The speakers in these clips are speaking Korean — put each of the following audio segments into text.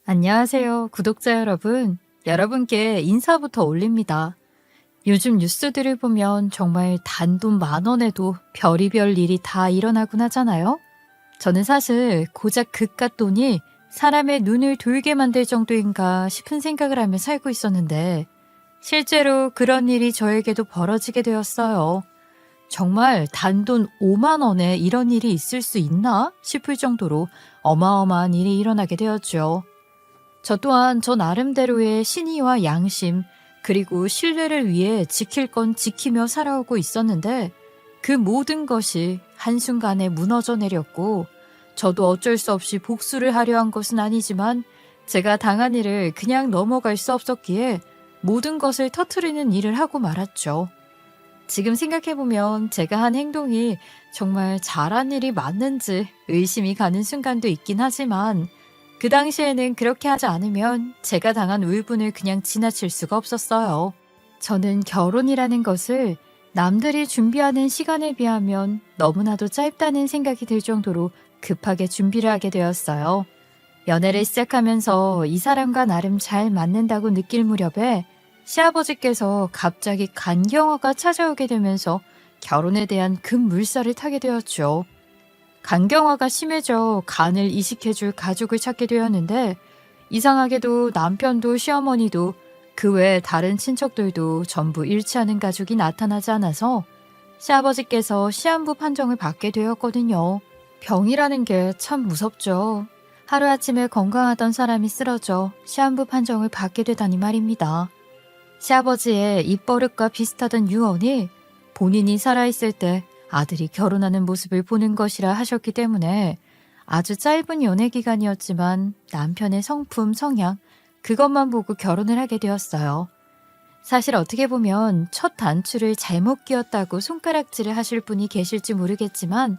안녕하세요, 구독자 여러분. 여러분께 인사부터 올립니다. 요즘 뉴스들을 보면 정말 단돈 10,000원에도 별의별 일이 다 일어나곤 하잖아요. 저는 사실 고작 그깟 돈이 사람의 눈을 돌게 만들 정도인가 싶은 생각을 하며 살고 있었는데 실제로 그런 일이 저에게도 벌어지게 되었어요. 정말 단돈 5만 원에 이런 일이 있을 수 있나 싶을 정도로 어마어마한 일이 일어나게 되었죠. 저 또한 저 나름대로의 신의와 양심, 그리고 신뢰를 위해 지킬 건 지키며 살아오고 있었는데 그 모든 것이 한순간에 무너져 내렸고 저도 어쩔 수 없이 복수를 하려 한 것은 아니지만 제가 당한 일을 그냥 넘어갈 수 없었기에 모든 것을 터트리는 일을 하고 말았죠. 지금 생각해보면 제가 한 행동이 정말 잘한 일이 맞는지 의심이 가는 순간도 있긴 하지만 그 당시에는 그렇게 하지 않으면 제가 당한 울분을 그냥 지나칠 수가 없었어요. 저는 결혼이라는 것을 남들이 준비하는 시간에 비하면 너무나도 짧다는 생각이 들 정도로 급하게 준비를 하게 되었어요. 연애를 시작하면서 이 사람과 나름 잘 맞는다고 느낄 무렵에 시아버지께서 갑자기 간경화가 찾아오게 되면서 결혼에 대한 급물살을 타게 되었죠. 간경화가 심해져 간을 이식해줄 가족을 찾게 되었는데 이상하게도 남편도 시어머니도 그 외 다른 친척들도 전부 일치하는 가족이 나타나지 않아서 시아버지께서 시한부 판정을 받게 되었거든요. 병이라는 게 참 무섭죠. 하루아침에 건강하던 사람이 쓰러져 시한부 판정을 받게 되다니 말입니다. 시아버지의 입버릇과 비슷하던 유언이 본인이 살아있을 때 아들이 결혼하는 모습을 보는 것이라 하셨기 때문에 아주 짧은 연애 기간이었지만 남편의 성품, 성향, 그것만 보고 결혼을 하게 되었어요. 사실 어떻게 보면 첫 단추를 잘못 끼웠다고 손가락질을 하실 분이 계실지 모르겠지만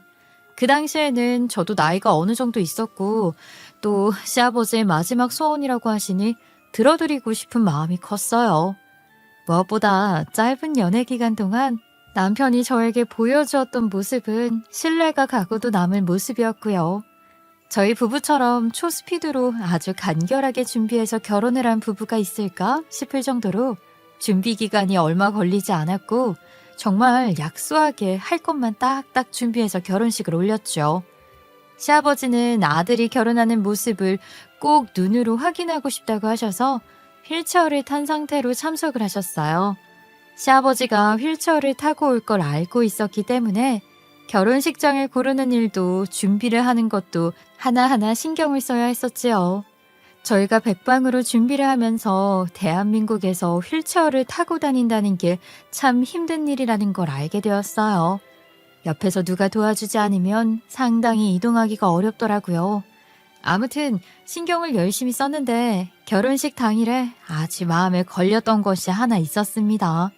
그 당시에는 저도 나이가 어느 정도 있었고 또 시아버지의 마지막 소원이라고 하시니 들어드리고 싶은 마음이 컸어요. 무엇보다 짧은 연애 기간 동안 남편이 저에게 보여주었던 모습은 신뢰가 가고도 남을 모습이었고요. 저희 부부처럼 초스피드로 아주 간결하게 준비해서 결혼을 한 부부가 있을까 싶을 정도로 준비 기간이 얼마 걸리지 않았고 정말 약소하게 할 것만 딱딱 준비해서 결혼식을 올렸죠. 시아버지는 아들이 결혼하는 모습을 꼭 눈으로 확인하고 싶다고 하셔서 휠체어를 탄 상태로 참석을 하셨어요. 시아버지가 휠체어를 타고 올 걸 알고 있었기 때문에 결혼식장을 고르는 일도 준비를 하는 것도 하나하나 신경을 써야 했었지요. 저희가 백방으로 준비를 하면서 대한민국에서 휠체어를 타고 다닌다는 게 참 힘든 일이라는 걸 알게 되었어요. 옆에서 누가 도와주지 않으면 상당히 이동하기가 어렵더라고요. 아무튼 신경을 열심히 썼는데 결혼식 당일에 아주 마음에 걸렸던 것이 하나 있었습니다.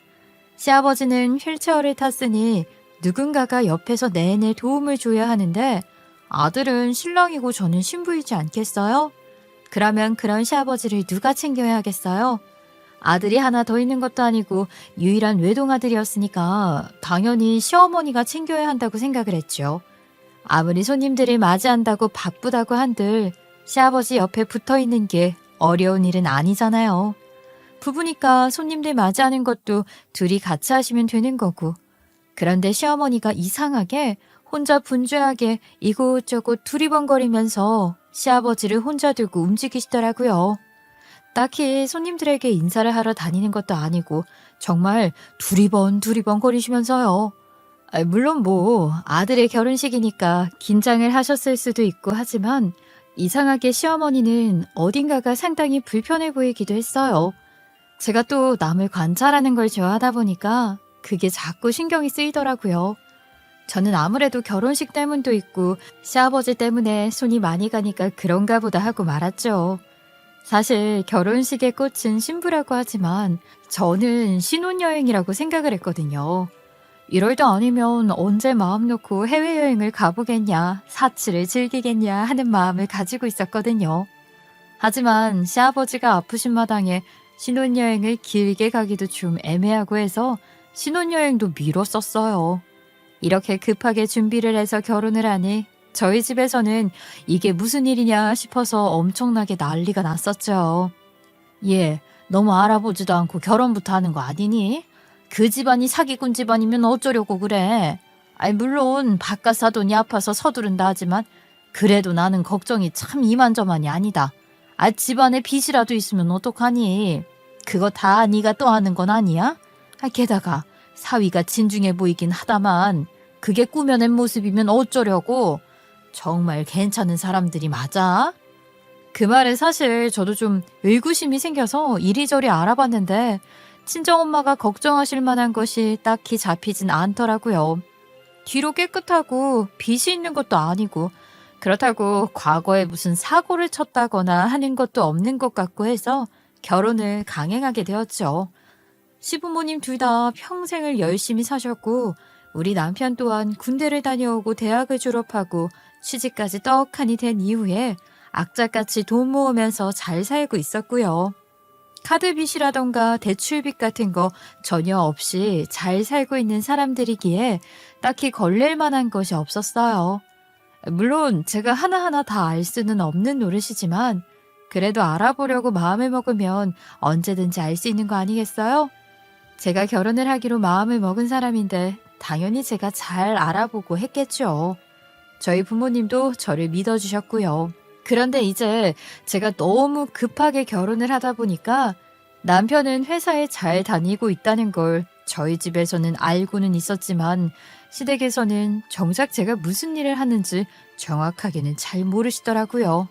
시아버지는 휠체어를 탔으니 누군가가 옆에서 내내 도움을 줘야 하는데 아들은 신랑이고 저는 신부이지 않겠어요? 그러면 그런 시아버지를 누가 챙겨야 하겠어요? 아들이 하나 더 있는 것도 아니고 유일한 외동아들이었으니까 당연히 시어머니가 챙겨야 한다고 생각을 했죠. 아무리 손님들을 맞이한다고 바쁘다고 한들 시아버지 옆에 붙어 있는 게 어려운 일은 아니잖아요. 부부니까 손님들 맞이하는 것도 둘이 같이 하시면 되는 거고. 그런데 시어머니가 이상하게 혼자 분주하게 이곳저곳 두리번거리면서 시아버지를 혼자 두고 움직이시더라고요. 딱히 손님들에게 인사를 하러 다니는 것도 아니고 정말 두리번 거리시면서요. 물론 아들의 결혼식이니까 긴장을 하셨을 수도 있고 하지만 이상하게 시어머니는 어딘가가 상당히 불편해 보이기도 했어요. 제가 또 남을 관찰하는 걸 좋아하다 보니까 그게 자꾸 신경이 쓰이더라고요. 저는 아무래도 결혼식 때문도 있고 시아버지 때문에 손이 많이 가니까 그런가 보다 하고 말았죠. 사실 결혼식의 꽃은 신부라고 하지만 저는 신혼여행이라고 생각을 했거든요. 이럴 때 아니면 언제 마음 놓고 해외여행을 가보겠냐, 사치를 즐기겠냐 하는 마음을 가지고 있었거든요. 하지만 시아버지가 아프신 마당에 신혼여행을 길게 가기도 좀 애매하고 해서 신혼여행도 미뤘었어요. 이렇게 급하게 준비를 해서 결혼을 하니 저희 집에서는 이게 무슨 일이냐 싶어서 엄청나게 난리가 났었죠. 얘, 너무 알아보지도 않고 결혼부터 하는 거 아니니? 그 집안이 사기꾼 집안이면 어쩌려고 그래? 아니, 물론 바깥 사돈이 아파서 서두른다 하지만 그래도 나는 걱정이 참 이만저만이 아니다. 아, 집안에 빚이라도 있으면 어떡하니? 그거 다 네가 떠하는 건 아니야? 아, 게다가 사위가 진중해 보이긴 하다만 그게 꾸며낸 모습이면 어쩌려고? 정말 괜찮은 사람들이 맞아? 그 말에 사실 저도 좀 의구심이 생겨서 이리저리 알아봤는데 친정엄마가 걱정하실 만한 것이 딱히 잡히진 않더라고요. 뒤로 깨끗하고 빚이 있는 것도 아니고 그렇다고 과거에 무슨 사고를 쳤다거나 하는 것도 없는 것 같고 해서 결혼을 강행하게 되었죠. 시부모님 둘 다 평생을 열심히 사셨고 우리 남편 또한 군대를 다녀오고 대학을 졸업하고 취직까지 떡하니 된 이후에 악착같이 돈 모으면서 잘 살고 있었고요. 카드빚이라던가 대출빚 같은 거 전혀 없이 잘 살고 있는 사람들이기에 딱히 걸릴 만한 것이 없었어요. 물론 제가 하나하나 다 알 수는 없는 노릇이지만 그래도 알아보려고 마음을 먹으면 언제든지 알 수 있는 거 아니겠어요? 제가 결혼을 하기로 마음을 먹은 사람인데 당연히 제가 잘 알아보고 했겠죠. 저희 부모님도 저를 믿어주셨고요. 그런데 이제 제가 너무 급하게 결혼을 하다 보니까 남편은 회사에 잘 다니고 있다는 걸 저희 집에서는 알고는 있었지만 시댁에서는 정작 제가 무슨 일을 하는지 정확하게는 잘 모르시더라고요.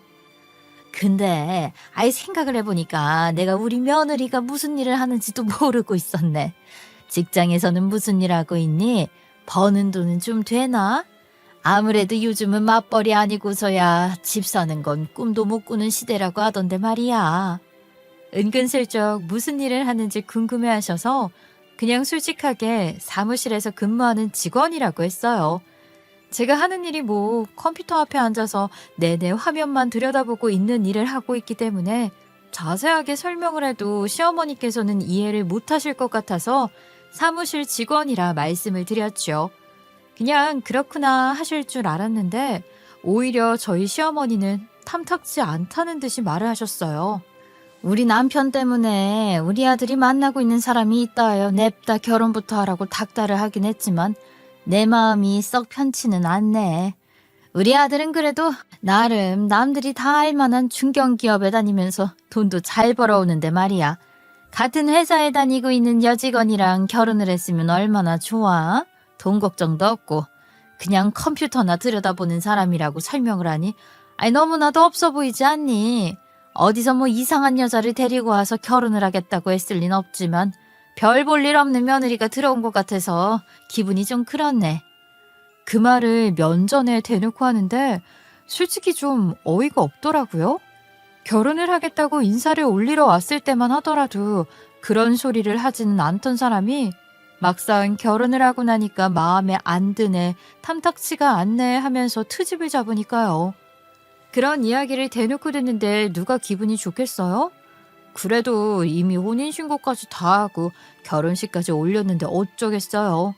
근데 생각을 해보니까 내가 우리 며느리가 무슨 일을 하는지도 모르고 있었네. 직장에서는 무슨 일 하고 있니? 버는 돈은 좀 되나? 아무래도 요즘은 맞벌이 아니고서야 집 사는 건 꿈도 못 꾸는 시대라고 하던데 말이야. 은근슬쩍 무슨 일을 하는지 궁금해하셔서 그냥 솔직하게 사무실에서 근무하는 직원이라고 했어요. 제가 하는 일이 뭐 컴퓨터 앞에 앉아서 내내 화면만 들여다보고 있는 일을 하고 있기 때문에 자세하게 설명을 해도 시어머니께서는 이해를 못하실 것 같아서 사무실 직원이라 말씀을 드렸죠. 그냥 그렇구나 하실 줄 알았는데 오히려 저희 시어머니는 탐탁지 않다는 듯이 말을 하셨어요. 우리 남편 때문에 우리 아들이 만나고 있는 사람이 있다하여 냅다 결혼부터 하라고 닥달을 하긴 했지만 내 마음이 썩 편치는 않네. 우리 아들은 그래도 나름 남들이 다 알만한 중견기업에 다니면서 돈도 잘 벌어오는데 말이야. 같은 회사에 다니고 있는 여직원이랑 결혼을 했으면 얼마나 좋아? 돈 걱정도 없고 그냥 컴퓨터나 들여다보는 사람이라고 설명을 하니 너무나도 없어 보이지 않니? 어디서 뭐 이상한 여자를 데리고 와서 결혼을 하겠다고 했을 리는 없지만 별 볼 일 없는 며느리가 들어온 것 같아서 기분이 좀 그렇네. 그 말을 면전에 대놓고 하는데 솔직히 좀 어이가 없더라고요. 결혼을 하겠다고 인사를 올리러 왔을 때만 하더라도 그런 소리를 하지는 않던 사람이 막상 결혼을 하고 나니까 마음에 안 드네, 탐탁치가 않네 하면서 트집을 잡으니까요. 그런 이야기를 대놓고 듣는데 누가 기분이 좋겠어요? 그래도 이미 혼인신고까지 다 하고 결혼식까지 올렸는데 어쩌겠어요.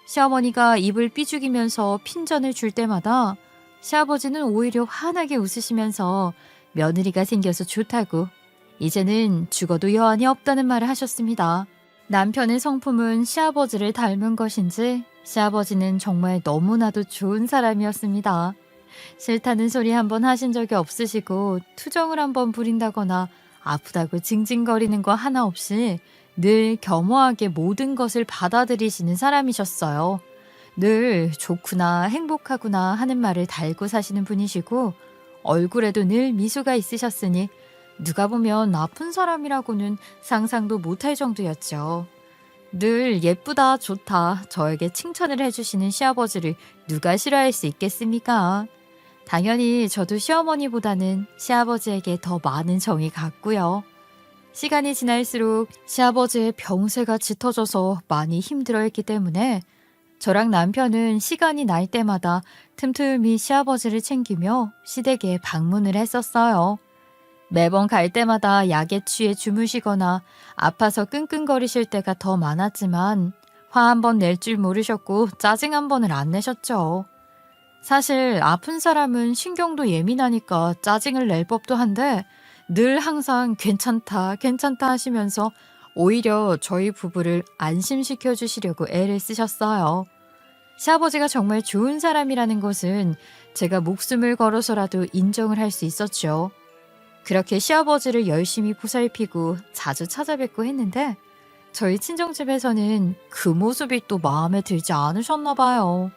시어머니가 입을 삐죽이면서 핀잔을 줄 때마다 시아버지는 오히려 환하게 웃으시면서 며느리가 생겨서 좋다고 이제는 죽어도 여한이 없다는 말을 하셨습니다. 남편의 성품은 시아버지를 닮은 것인지 시아버지는 정말 너무나도 좋은 사람이었습니다. 싫다는 소리 한번 하신 적이 없으시고 투정을 한번 부린다거나 아프다고 징징거리는 거 하나 없이 늘 겸허하게 모든 것을 받아들이시는 사람이셨어요. 늘 좋구나 행복하구나 하는 말을 달고 사시는 분이시고 얼굴에도 늘 미소가 있으셨으니 누가 보면 나쁜 사람이라고는 상상도 못할 정도였죠. 늘 예쁘다 좋다 저에게 칭찬을 해주시는 시아버지를 누가 싫어할 수 있겠습니까? 당연히 저도 시어머니보다는 시아버지에게 더 많은 정이 갔고요. 시간이 지날수록 시아버지의 병세가 짙어져서 많이 힘들어했기 때문에 저랑 남편은 시간이 날 때마다 틈틈이 시아버지를 챙기며 시댁에 방문을 했었어요. 매번 갈 때마다 약에 취해 주무시거나 아파서 끙끙거리실 때가 더 많았지만 화 한 번 낼 줄 모르셨고 짜증 한 번을 안 내셨죠. 사실 아픈 사람은 신경도 예민하니까 짜증을 낼 법도 한데 늘 항상 괜찮다, 괜찮다 하시면서 오히려 저희 부부를 안심시켜 주시려고 애를 쓰셨어요. 시아버지가 정말 좋은 사람이라는 것은 제가 목숨을 걸어서라도 인정을 할 수 있었죠. 그렇게 시아버지를 열심히 보살피고 자주 찾아뵙고 했는데 저희 친정집에서는 그 모습이 또 마음에 들지 않으셨나 봐요.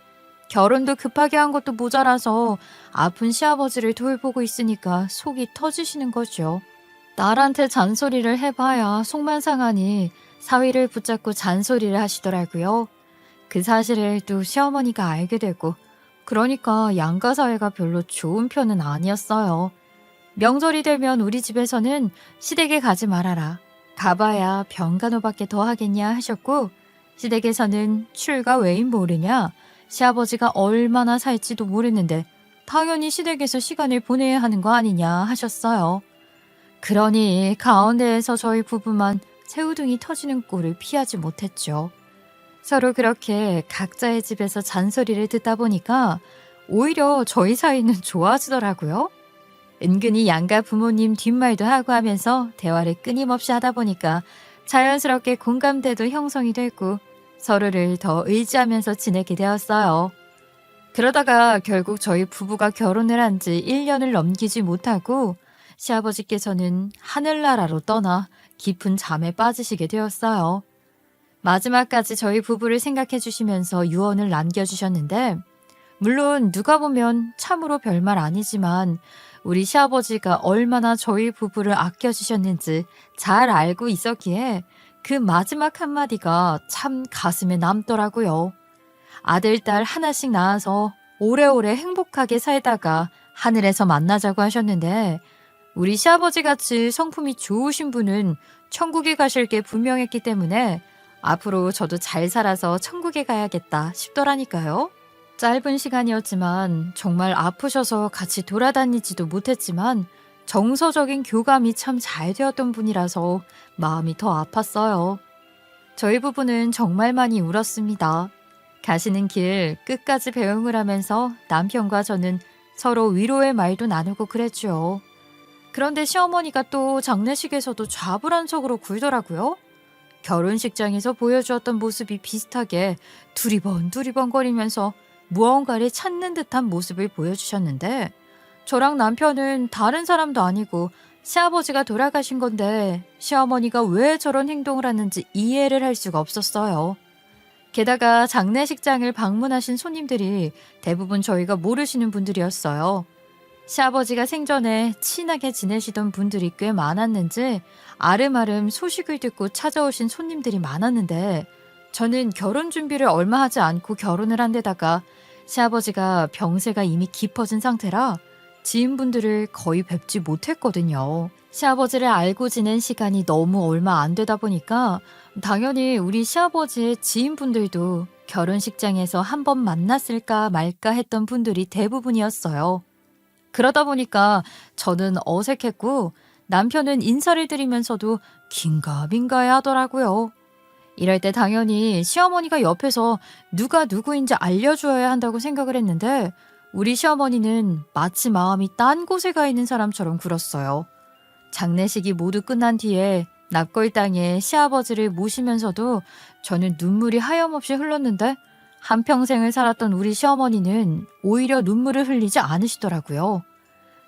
결혼도 급하게 한 것도 모자라서 아픈 시아버지를 돌보고 있으니까 속이 터지시는 거죠. 딸한테 잔소리를 해봐야 속만 상하니 사위를 붙잡고 잔소리를 하시더라고요. 그 사실을 또 시어머니가 알게 되고 그러니까 양가 사이가 별로 좋은 편은 아니었어요. 명절이 되면 우리 집에서는 시댁에 가지 말아라. 가봐야 병간호밖에 더 하겠냐 하셨고 시댁에서는 출가 외인 모르냐 시아버지가 얼마나 살지도 모르는데 당연히 시댁에서 시간을 보내야 하는 거 아니냐 하셨어요. 그러니 가운데에서 저희 부부만 새우등이 터지는 꼴을 피하지 못했죠. 서로 그렇게 각자의 집에서 잔소리를 듣다 보니까 오히려 저희 사이는 좋아지더라고요. 은근히 양가 부모님 뒷말도 하고 하면서 대화를 끊임없이 하다 보니까 자연스럽게 공감대도 형성이 되고 서로를 더 의지하면서 지내게 되었어요. 그러다가 결국 저희 부부가 결혼을 한 지 1년을 넘기지 못하고 시아버지께서는 하늘나라로 떠나 깊은 잠에 빠지시게 되었어요. 마지막까지 저희 부부를 생각해 주시면서 유언을 남겨주셨는데 물론 누가 보면 참으로 별말 아니지만 우리 시아버지가 얼마나 저희 부부를 아껴주셨는지 잘 알고 있었기에 그 마지막 한마디가 참 가슴에 남더라고요. 아들, 딸 하나씩 낳아서 오래오래 행복하게 살다가 하늘에서 만나자고 하셨는데 우리 시아버지같이 성품이 좋으신 분은 천국에 가실 게 분명했기 때문에 앞으로 저도 잘 살아서 천국에 가야겠다 싶더라니까요. 짧은 시간이었지만 정말 아프셔서 같이 돌아다니지도 못했지만 정서적인 교감이 참 잘 되었던 분이라서 마음이 더 아팠어요. 저희 부부는 정말 많이 울었습니다. 가시는 길 끝까지 배웅을 하면서 남편과 저는 서로 위로의 말도 나누고 그랬죠. 그런데 시어머니가 또 장례식에서도 좌불안석으로 굴더라고요. 결혼식장에서 보여주었던 모습이 비슷하게 두리번 거리면서 무언가를 찾는 듯한 모습을 보여주셨는데 저랑 남편은 다른 사람도 아니고 시아버지가 돌아가신 건데 시어머니가 왜 저런 행동을 하는지 이해를 할 수가 없었어요. 게다가 장례식장을 방문하신 손님들이 대부분 저희가 모르시는 분들이었어요. 시아버지가 생전에 친하게 지내시던 분들이 꽤 많았는지 아름아름 소식을 듣고 찾아오신 손님들이 많았는데 저는 결혼 준비를 얼마 하지 않고 결혼을 한 데다가 시아버지가 병세가 이미 깊어진 상태라 지인분들을 거의 뵙지 못했거든요. 시아버지를 알고 지낸 시간이 너무 얼마 안 되다 보니까 당연히 우리 시아버지의 지인분들도 결혼식장에서 한번 만났을까 말까 했던 분들이 대부분이었어요. 그러다 보니까 저는 어색했고 남편은 인사를 드리면서도 긴가민가해 하더라고요. 이럴 때 당연히 시어머니가 옆에서 누가 누구인지 알려줘야 한다고 생각을 했는데 우리 시어머니는 마치 마음이 딴 곳에 가 있는 사람처럼 굴었어요. 장례식이 모두 끝난 뒤에 납골당에 시아버지를 모시면서도 저는 눈물이 하염없이 흘렀는데 한평생을 살았던 우리 시어머니는 오히려 눈물을 흘리지 않으시더라고요.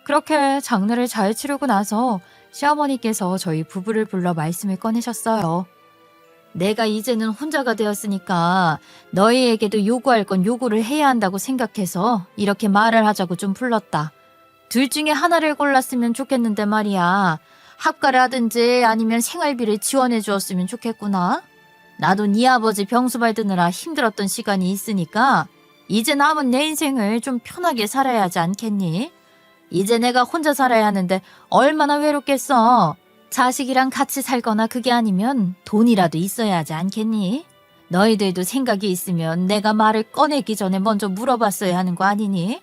그렇게 장례를 잘 치르고 나서 시어머니께서 저희 부부를 불러 말씀을 꺼내셨어요. 내가 이제는 혼자가 되었으니까 너희에게도 요구할 건 요구를 해야 한다고 생각해서 이렇게 말을 하자고 좀 불렀다. 둘 중에 하나를 골랐으면 좋겠는데 말이야. 학가를 하든지 아니면 생활비를 지원해 주었으면 좋겠구나. 나도 네 아버지 병수 받드느라 힘들었던 시간이 있으니까 이제 남은 내 인생을 좀 편하게 살아야 하지 않겠니? 이제 내가 혼자 살아야 하는데 얼마나 외롭겠어. 자식이랑 같이 살거나 그게 아니면 돈이라도 있어야 하지 않겠니? 너희들도 생각이 있으면 내가 말을 꺼내기 전에 먼저 물어봤어야 하는 거 아니니?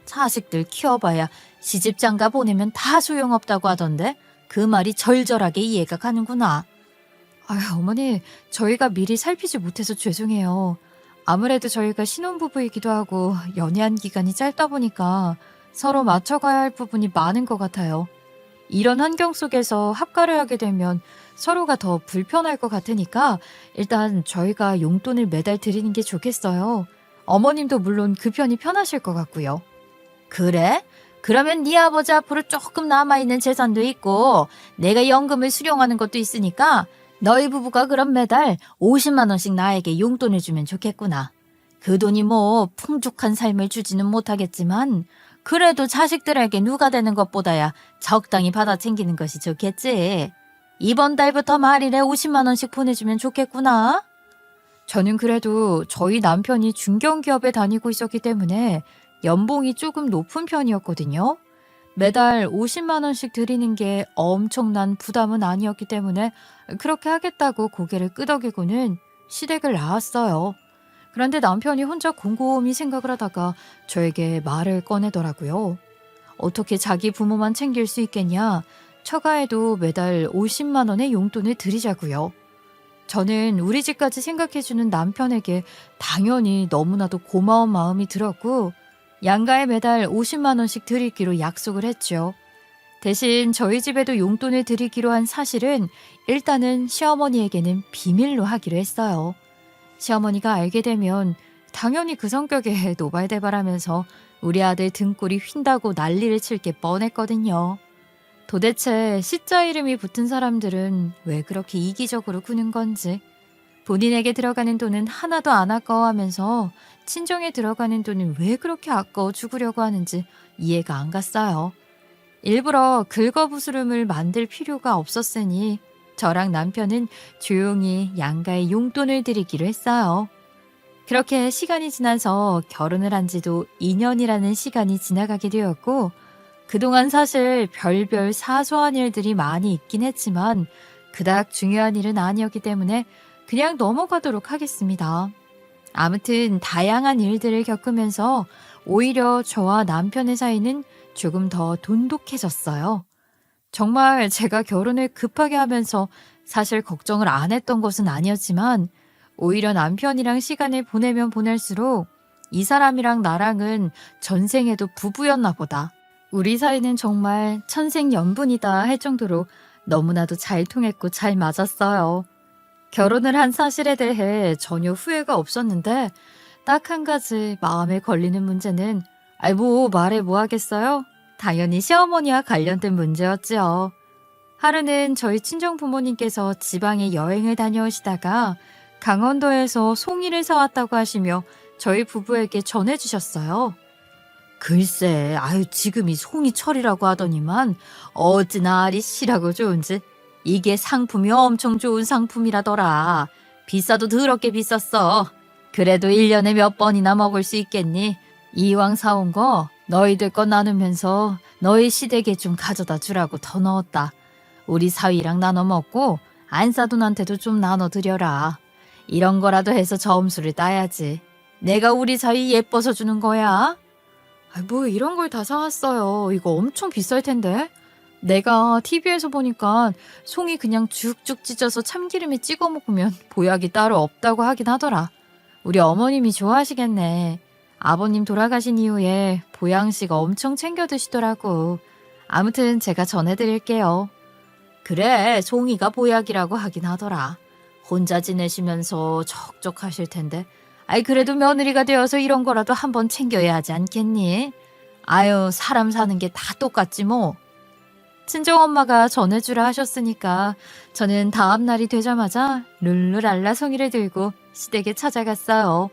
자식들 키워봐야 시집장가 보내면 다 소용없다고 하던데 그 말이 절절하게 이해가 가는구나. 아유, 어머니, 저희가 미리 살피지 못해서 죄송해요. 아무래도 저희가 신혼부부이기도 하고 연애한 기간이 짧다 보니까 서로 맞춰가야 할 부분이 많은 것 같아요. 이런 환경 속에서 합가를 하게 되면 서로가 더 불편할 것 같으니까 일단 저희가 용돈을 매달 드리는 게 좋겠어요. 어머님도 물론 그 편이 편하실 것 같고요. 그래? 그러면 네 아버지 앞으로 조금 남아있는 재산도 있고 내가 연금을 수령하는 것도 있으니까 너희 부부가 그럼 매달 50만 원씩 나에게 용돈을 주면 좋겠구나. 그 돈이 뭐 풍족한 삶을 주지는 못하겠지만 그래도 자식들에게 누가 되는 것보다야 적당히 받아 챙기는 것이 좋겠지. 이번 달부터 말일에 50만 원씩 보내주면 좋겠구나. 저는 그래도 저희 남편이 중견기업에 다니고 있었기 때문에 연봉이 조금 높은 편이었거든요. 매달 50만 원씩 드리는 게 엄청난 부담은 아니었기 때문에 그렇게 하겠다고 고개를 끄덕이고는 시댁을 나왔어요. 그런데 남편이 혼자 곰곰이 생각을 하다가 저에게 말을 꺼내더라고요. 어떻게 자기 부모만 챙길 수 있겠냐? 처가에도 매달 50만 원의 용돈을 드리자고요. 저는 우리 집까지 생각해주는 남편에게 당연히 너무나도 고마운 마음이 들었고 양가에 매달 50만 원씩 드리기로 약속을 했죠. 대신 저희 집에도 용돈을 드리기로 한 사실은 일단은 시어머니에게는 비밀로 하기로 했어요. 시어머니가 알게 되면 당연히 그 성격에 노발대발하면서 우리 아들 등골이 휜다고 난리를 칠 게 뻔했거든요. 도대체 시자 이름이 붙은 사람들은 왜 그렇게 이기적으로 구는 건지, 본인에게 들어가는 돈은 하나도 안 아까워하면서 친정에 들어가는 돈은 왜 그렇게 아까워 죽으려고 하는지 이해가 안 갔어요. 일부러 긁어부스름을 만들 필요가 없었으니 저랑 남편은 조용히 양가에 용돈을 드리기로 했어요. 그렇게 시간이 지나서 결혼을 한 지도 2년이라는 시간이 지나가게 되었고 그동안 사실 별별 사소한 일들이 많이 있긴 했지만 그닥 중요한 일은 아니었기 때문에 그냥 넘어가도록 하겠습니다. 아무튼 다양한 일들을 겪으면서 오히려 저와 남편의 사이는 조금 더 돈독해졌어요. 정말 제가 결혼을 급하게 하면서 사실 걱정을 안 했던 것은 아니었지만 오히려 남편이랑 시간을 보내면 보낼수록 이 사람이랑 나랑은 전생에도 부부였나 보다. 우리 사이는 정말 천생연분이다 할 정도로 너무나도 잘 통했고 잘 맞았어요. 결혼을 한 사실에 대해 전혀 후회가 없었는데 딱 한 가지 마음에 걸리는 문제는 뭐 말해 뭐 하겠어요? 당연히 시어머니와 관련된 문제였지요. 하루는 저희 친정 부모님께서 지방에 여행을 다녀오시다가 강원도에서 송이를 사왔다고 하시며 저희 부부에게 전해주셨어요. 글쎄, 지금이 송이철이라고 하더니만 어찌나 알이 씨라고 좋은지 이게 상품이 엄청 좋은 상품이라더라. 비싸도 더럽게 비쌌어. 그래도 1년에 몇 번이나 먹을 수 있겠니? 이왕 사온 거 너희들 거 나누면서 너희 시댁에 좀 가져다 주라고 더 넣었다. 우리 사위랑 나눠 먹고 안사돈한테도 좀 나눠드려라. 이런 거라도 해서 점수를 따야지. 내가 우리 사위 예뻐서 주는 거야. 뭐 이런 걸 다 사왔어요. 이거 엄청 비쌀 텐데. 내가 TV에서 보니까 송이 그냥 죽죽 찢어서 참기름에 찍어 먹으면 보약이 따로 없다고 하긴 하더라. 우리 어머님이 좋아하시겠네. 아버님 돌아가신 이후에 보양식 엄청 챙겨 드시더라고. 아무튼 제가 전해드릴게요. 그래, 송이가 보약이라고 하긴 하더라. 혼자 지내시면서 적적하실 텐데. 그래도 며느리가 되어서 이런 거라도 한번 챙겨야 하지 않겠니? 사람 사는 게 다 똑같지 뭐. 친정엄마가 전해주라 하셨으니까 저는 다음 날이 되자마자 룰루랄라 송이를 들고 시댁에 찾아갔어요.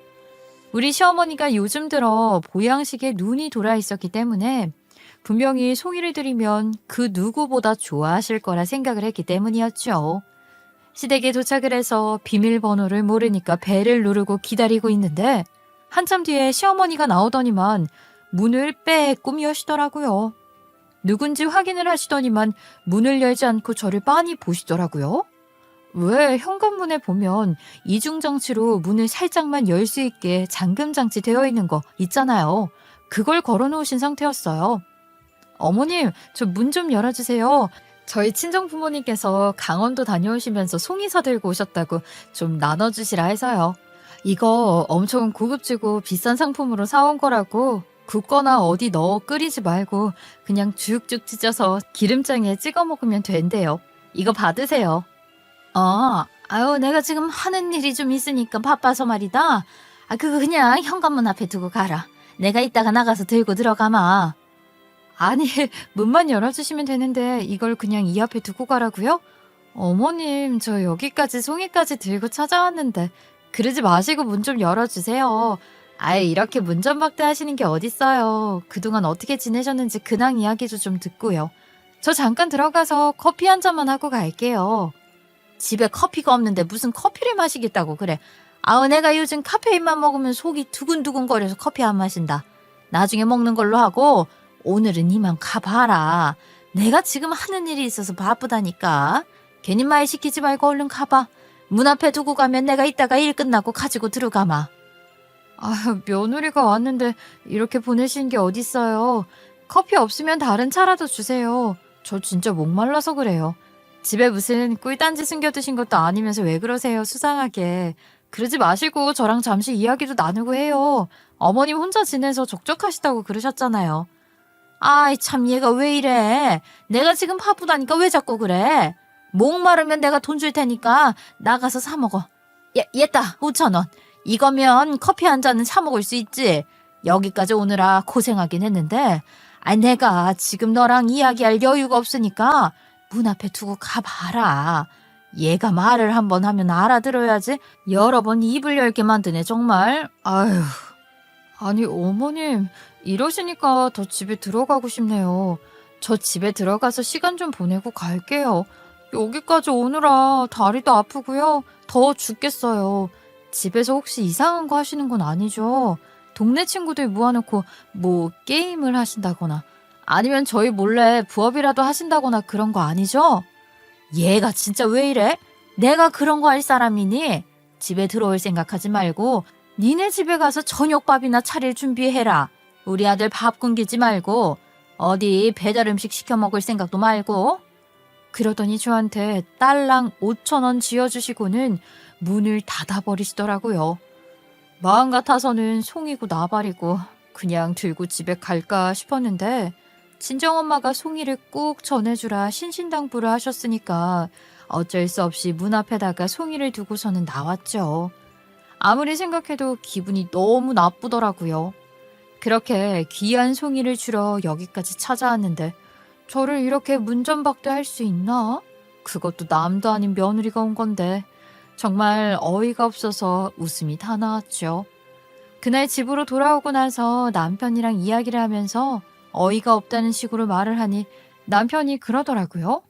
우리 시어머니가 요즘 들어 보양식에 눈이 돌아 있었기 때문에 분명히 송이를 드리면 그 누구보다 좋아하실 거라 생각을 했기 때문이었죠. 시댁에 도착을 해서 비밀번호를 모르니까 벨을 누르고 기다리고 있는데 한참 뒤에 시어머니가 나오더니만 문을 빼꼼 여시더라고요. 누군지 확인을 하시더니만 문을 열지 않고 저를 빤히 보시더라고요. 왜 현관문에 보면 이중장치로 문을 살짝만 열 수 있게 잠금장치 되어 있는 거 있잖아요. 그걸 걸어놓으신 상태였어요. 어머님, 저 문 좀 열어주세요. 저희 친정 부모님께서 강원도 다녀오시면서 송이 사들고 오셨다고 좀 나눠주시라 해서요. 이거 엄청 고급지고 비싼 상품으로 사온 거라고 굽거나 어디 넣어 끓이지 말고 그냥 쭉쭉 찢어서 기름장에 찍어 먹으면 된대요. 이거 받으세요. 아유, 내가 지금 하는 일이 좀 있으니까 바빠서 말이다. 그거 그냥 현관문 앞에 두고 가라. 내가 이따가 나가서 들고 들어가마. 아니, 문만 열어주시면 되는데 이걸 그냥 이 앞에 두고 가라고요? 어머님, 저 여기까지 송이까지 들고 찾아왔는데 그러지 마시고 문 좀 열어주세요. 아예 이렇게 문전박대 하시는 게 어딨어요. 그동안 어떻게 지내셨는지 근황 이야기도 좀 듣고요. 저 잠깐 들어가서 커피 한 잔만 하고 갈게요. 집에 커피가 없는데 무슨 커피를 마시겠다고 그래. 아우, 내가 요즘 카페인만 먹으면 속이 두근두근거려서 커피 안 마신다. 나중에 먹는 걸로 하고 오늘은 이만 가봐라. 내가 지금 하는 일이 있어서 바쁘다니까. 괜히 말 시키지 말고 얼른 가봐. 문 앞에 두고 가면 내가 이따가 일 끝나고 가지고 들어가마. 며느리가 왔는데 이렇게 보내시는 게 어딨어요. 커피 없으면 다른 차라도 주세요. 저 진짜 목말라서 그래요. 집에 무슨 꿀단지 숨겨 두신 것도 아니면서 왜 그러세요, 수상하게. 그러지 마시고 저랑 잠시 이야기도 나누고 해요. 어머님 혼자 지내서 적적하시다고 그러셨잖아요. 아이, 참 얘가 왜 이래. 내가 지금 바쁘다니까 왜 자꾸 그래. 목마르면 내가 돈 줄 테니까 나가서 사 먹어. 얘다 5,000원. 이거면 커피 한 잔은 사 먹을 수 있지. 여기까지 오느라 고생하긴 했는데 내가 지금 너랑 이야기할 여유가 없으니까 문 앞에 두고 가봐라. 얘가 말을 한번 하면 알아들어야지 여러 번 입을 열게 만드네 정말. 아휴. 아니 어머님, 이러시니까 더 집에 들어가고 싶네요. 저 집에 들어가서 시간 좀 보내고 갈게요. 여기까지 오느라 다리도 아프고요. 더워 죽겠어요. 집에서 혹시 이상한 거 하시는 건 아니죠? 동네 친구들 모아놓고 뭐 게임을 하신다거나 아니면 저희 몰래 부업이라도 하신다거나 그런 거 아니죠? 얘가 진짜 왜 이래? 내가 그런 거 할 사람이니? 집에 들어올 생각하지 말고 니네 집에 가서 저녁밥이나 차릴 준비해라. 우리 아들 밥 굶기지 말고 어디 배달 음식 시켜 먹을 생각도 말고. 그러더니 저한테 딸랑 5,000원 쥐어주시고는 문을 닫아버리시더라고요. 마음 같아서는 송이고 나발이고 그냥 들고 집에 갈까 싶었는데 친정엄마가 송이를 꼭 전해주라 신신당부를 하셨으니까 어쩔 수 없이 문 앞에다가 송이를 두고서는 나왔죠. 아무리 생각해도 기분이 너무 나쁘더라고요. 그렇게 귀한 송이를 주러 여기까지 찾아왔는데 저를 이렇게 문전박대할 수 있나? 그것도 남도 아닌 며느리가 온 건데 정말 어이가 없어서 웃음이 다 나왔죠. 그날 집으로 돌아오고 나서 남편이랑 이야기를 하면서 어이가 없다는 식으로 말을 하니 남편이 그러더라고요.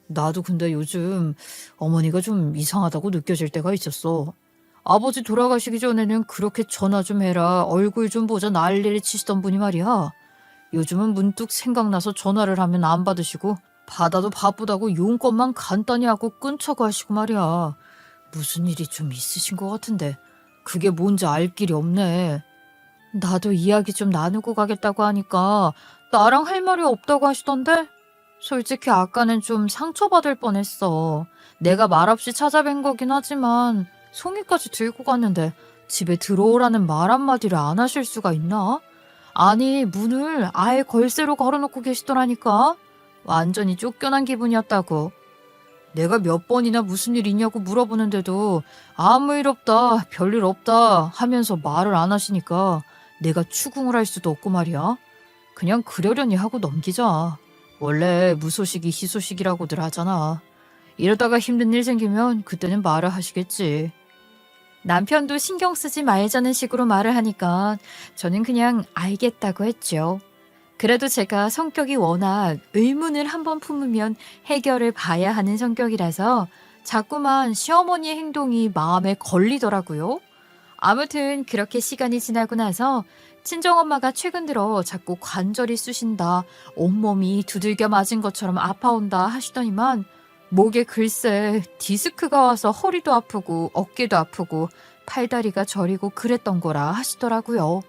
나도 근데 요즘 어머니가 좀 이상하다고 느껴질 때가 있었어. 아버지 돌아가시기 전에는 그렇게 전화 좀 해라, 얼굴 좀 보자 난리를 치시던 분이 말이야. 요즘은 문득 생각나서 전화를 하면 안 받으시고 받아도 바쁘다고 용건만 간단히 하고 끊자고 하시고 말이야. 무슨 일이 좀 있으신 것 같은데 그게 뭔지 알 길이 없네. 나도 이야기 좀 나누고 가겠다고 하니까 나랑 할 말이 없다고 하시던데? 솔직히 아까는 좀 상처받을 뻔했어. 내가 말없이 찾아뵌 거긴 하지만 송이까지 들고 갔는데 집에 들어오라는 말 한마디를 안 하실 수가 있나? 아니, 문을 아예 걸쇠로 걸어놓고 계시더라니까. 완전히 쫓겨난 기분이었다고. 내가 몇 번이나 무슨 일 있냐고 물어보는데도 아무 일 없다, 별일 없다 하면서 말을 안 하시니까 내가 추궁을 할 수도 없고 말이야. 그냥 그러려니 하고 넘기자. 원래 무소식이 희소식이라고들 하잖아. 이러다가 힘든 일 생기면 그때는 말을 하시겠지. 남편도 신경 쓰지 말자는 식으로 말을 하니까 저는 그냥 알겠다고 했죠. 그래도 제가 성격이 워낙 의문을 한번 품으면 해결을 봐야 하는 성격이라서 자꾸만 시어머니의 행동이 마음에 걸리더라고요. 아무튼 그렇게 시간이 지나고 나서 친정엄마가 최근 들어 자꾸 관절이 쑤신다, 온몸이 두들겨 맞은 것처럼 아파온다 하시더니만 목에 글쎄 디스크가 와서 허리도 아프고 어깨도 아프고 팔다리가 저리고 그랬던 거라 하시더라고요.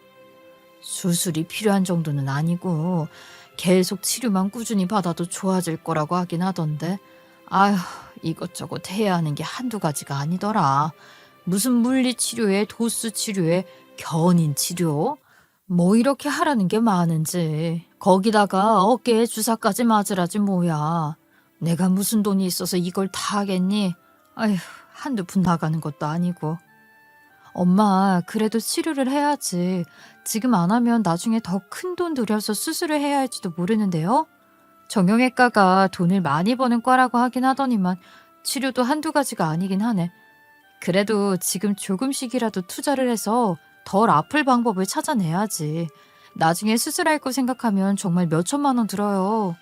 수술이 필요한 정도는 아니고 계속 치료만 꾸준히 받아도 좋아질 거라고 하긴 하던데 아휴, 이것저것 해야 하는 게 한두 가지가 아니더라. 무슨 물리치료에 도수치료에 견인치료? 뭐 이렇게 하라는 게 많은지. 거기다가 어깨에 주사까지 맞으라지 뭐야. 내가 무슨 돈이 있어서 이걸 다 하겠니? 아휴, 한두 푼 나가는 것도 아니고. 엄마, 그래도 치료를 해야지. 지금 안 하면 나중에 더 큰 돈 들여서 수술을 해야 할지도 모르는데요. 정형외과가 돈을 많이 버는 과라고 하긴 하더니만 치료도 한두 가지가 아니긴 하네. 그래도 지금 조금씩이라도 투자를 해서 덜 아플 방법을 찾아내야지. 나중에 수술할 거 생각하면 정말 몇 천만 원 들어요.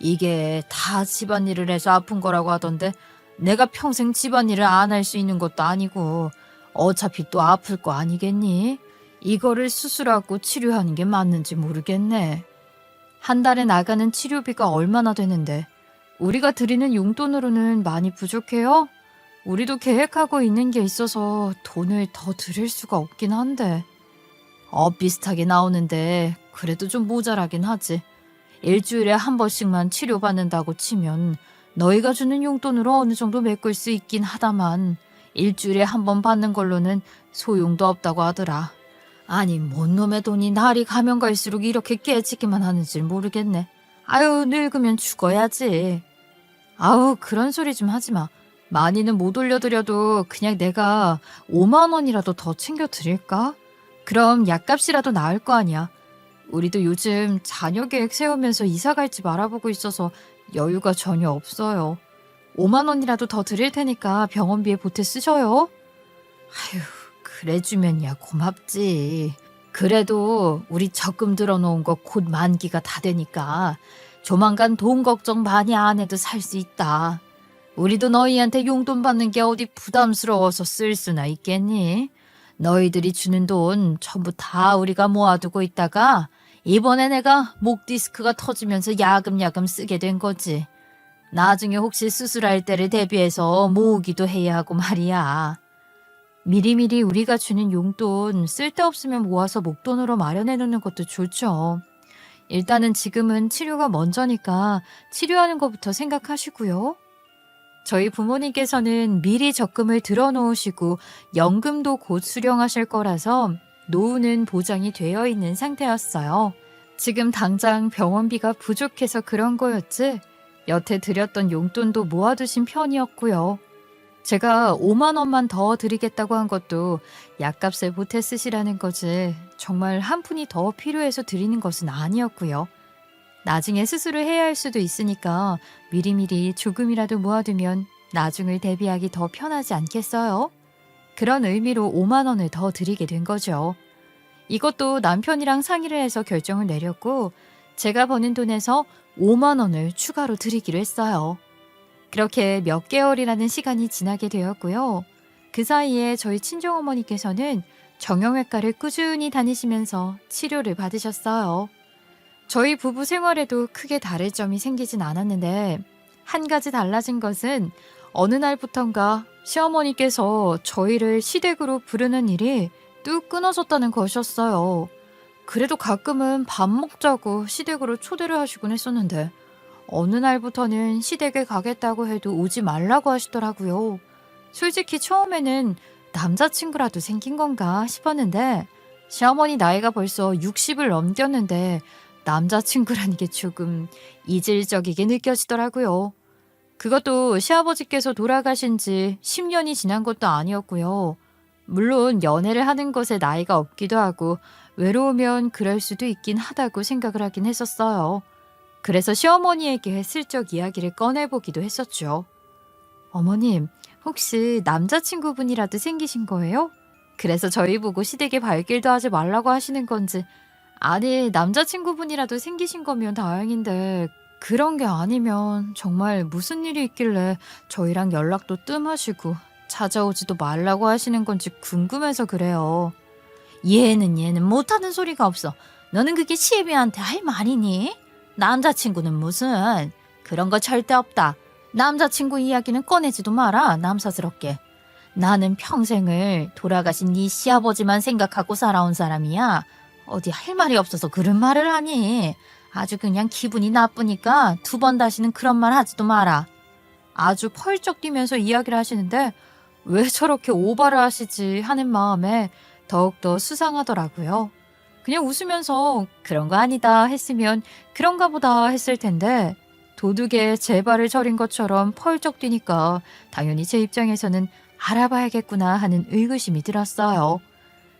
이게 다 집안일을 해서 아픈 거라고 하던데 내가 평생 집안일을 안 할 수 있는 것도 아니고 어차피 또 아플 거 아니겠니? 이거를 수술하고 치료하는 게 맞는지 모르겠네. 한 달에 나가는 치료비가 얼마나 되는데 우리가 드리는 용돈으로는 많이 부족해요? 우리도 계획하고 있는 게 있어서 돈을 더 드릴 수가 없긴 한데. 비슷하게 나오는데 그래도 좀 모자라긴 하지. 일주일에 한 번씩만 치료받는다고 치면 너희가 주는 용돈으로 어느 정도 메꿀 수 있긴 하다만 일주일에 한 번 받는 걸로는 소용도 없다고 하더라. 아니, 뭔 놈의 돈이 날이 가면 갈수록 이렇게 깨지기만 하는지 모르겠네. 아유, 늙으면 죽어야지. 아우, 그런 소리 좀 하지 마. 많이는 못 올려드려도 그냥 내가 5만 원이라도 더 챙겨드릴까? 그럼 약값이라도 나을 거 아니야. 우리도 요즘 자녀 계획 세우면서 이사 갈집 알아보고 있어서 여유가 전혀 없어요. 5만 원이라도 더 드릴 테니까 병원비에 보태 쓰셔요. 아휴, 그래 주면야 고맙지. 그래도 우리 적금 들어놓은 거 곧 만기가 다 되니까 조만간 돈 걱정 많이 안 해도 살 수 있다. 우리도 너희한테 용돈 받는 게 어디 부담스러워서 쓸 수나 있겠니? 너희들이 주는 돈 전부 다 우리가 모아두고 있다가 이번에 내가 목 디스크가 터지면서 야금야금 쓰게 된 거지. 나중에 혹시 수술할 때를 대비해서 모으기도 해야 하고 말이야. 미리미리 우리가 주는 용돈 쓸데없으면 모아서 목돈으로 마련해 놓는 것도 좋죠. 일단은 지금은 치료가 먼저니까 치료하는 것부터 생각하시고요. 저희 부모님께서는 미리 적금을 들어놓으시고 연금도 곧 수령하실 거라서 노후는 보장이 되어 있는 상태였어요. 지금 당장 병원비가 부족해서 그런 거였지 여태 드렸던 용돈도 모아두신 편이었고요. 제가 5만 원만 더 드리겠다고 한 것도 약값을 보태 쓰시라는 거지 정말 한 푼이 더 필요해서 드리는 것은 아니었고요. 나중에 수술을 해야 할 수도 있으니까 미리미리 조금이라도 모아두면 나중을 대비하기 더 편하지 않겠어요? 그런 의미로 5만 원을 더 드리게 된 거죠. 이것도 남편이랑 상의를 해서 결정을 내렸고 제가 버는 돈에서 5만 원을 추가로 드리기로 했어요. 그렇게 몇 개월이라는 시간이 지나게 되었고요. 그 사이에 저희 친정어머니께서는 정형외과를 꾸준히 다니시면서 치료를 받으셨어요. 저희 부부 생활에도 크게 다를 점이 생기진 않았는데 한 가지 달라진 것은 어느 날부턴가 시어머니께서 저희를 시댁으로 부르는 일이 뚝 끊어졌다는 것이었어요. 그래도 가끔은 밥 먹자고 시댁으로 초대를 하시곤 했었는데 어느 날부터는 시댁에 가겠다고 해도 오지 말라고 하시더라고요. 솔직히 처음에는 남자친구라도 생긴 건가 싶었는데 시어머니 나이가 벌써 60을 넘겼는데 남자친구라는 게 조금 이질적이게 느껴지더라고요. 그것도 시아버지께서 돌아가신 지 10년이 지난 것도 아니었고요. 물론 연애를 하는 것에 나이가 없기도 하고 외로우면 그럴 수도 있긴 하다고 생각을 하긴 했었어요. 그래서 시어머니에게 슬쩍 이야기를 꺼내보기도 했었죠. 어머님, 혹시 남자친구분이라도 생기신 거예요? 그래서 저희 보고 시댁에 발길도 하지 말라고 하시는 건지. 아니, 남자친구분이라도 생기신 거면 다행인데 그런 게 아니면 정말 무슨 일이 있길래 저희랑 연락도 뜸하시고 찾아오지도 말라고 하시는 건지 궁금해서 그래요. 얘는 못하는 소리가 없어. 너는 그게 시애비한테 할 말이니? 남자친구는 무슨 그런 거 절대 없다. 남자친구 이야기는 꺼내지도 마라. 남사스럽게. 나는 평생을 돌아가신 네 시아버지만 생각하고 살아온 사람이야. 어디 할 말이 없어서 그런 말을 하니. 아주 그냥 기분이 나쁘니까 두 번 다시는 그런 말 하지도 마라. 아주 펄쩍 뛰면서 이야기를 하시는데 왜 저렇게 오바를 하시지 하는 마음에 더욱더 수상하더라고요. 그냥 웃으면서 그런 거 아니다 했으면 그런가 보다 했을 텐데 도둑에 제 발을 저린 것처럼 펄쩍 뛰니까 당연히 제 입장에서는 알아봐야겠구나 하는 의구심이 들었어요.